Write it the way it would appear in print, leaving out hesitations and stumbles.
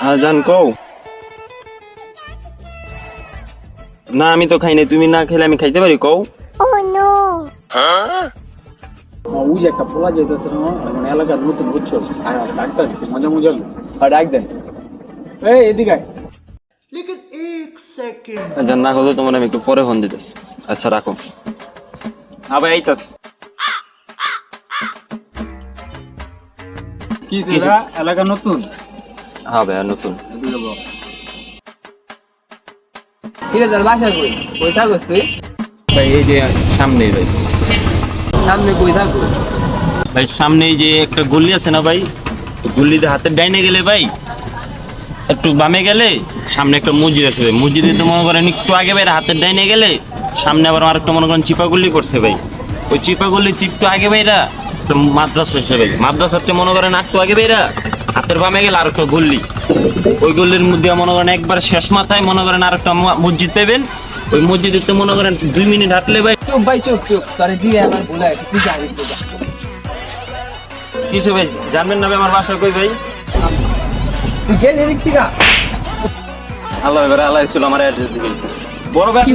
হ্যাঁ জান কও। না আমি তো খাই নাই, তুমি না খেলে আমি খাইতে পারি কও। Oh no! ওই যে একটা পোলা যেতেছে না মানে এলাকার নতুন বুঝছো ডাক্তার মজা মজা আর ডাক দেন এই এদিকে আয়। জান না খাও তো, তোমার আমি একটু পরে ফোন দিতেছি। আচ্ছা রাখো। আবার আইতাস। কি সেটা এলাকা নতুন হ্যাঁ ভাইয়া নতুন। কি রে তোর বাসা কই কই থাকস তুই? ভাই এই যে সামনেই ভাই। সামনে কই থাকস? ভাই সামনে এই যে একটা গলি আছে না ভাই, গলিতে হাতের ডাইনে গেলে ভাই একটু বামে গেলে সামনে একটা মসজিদ আছে ভাই। মসজিদে তো মনে করেন একটু আগে ভাই হাতের ডাইনে গেলে সামনে আবার আরেকটা মনে করেন চিপাগুলি করছে ভাই। ওই চিপাগুলি একটু আগে ভাইরা মাদ্রাসা এসে ভাই, মাদ্রাসাতে মনে করেন একটু আগে ভাইরা হাতের বামে গেলে আর একটা গল্লি। ওই গল্লির মধ্যে মনে করেন একবার শেষ মাথায় মনে করেন আর একটা মসজিদ পাবেন। ওই মসজিদে মনে করেন 2 মিনিট হাঁটলে ভাই। চুপ ভাই চুপ চুপ তোরে দিয়ে আমার ভুলে তুই যাবি কিছু ভাই জানবেন না ভাই আমার বাসা কই ভাই? তুই গেলি এদিক থেকে আল্লাহ করে আল্লাহ ছিল আমার অ্যাড্রেস দিকে বড় ভাই।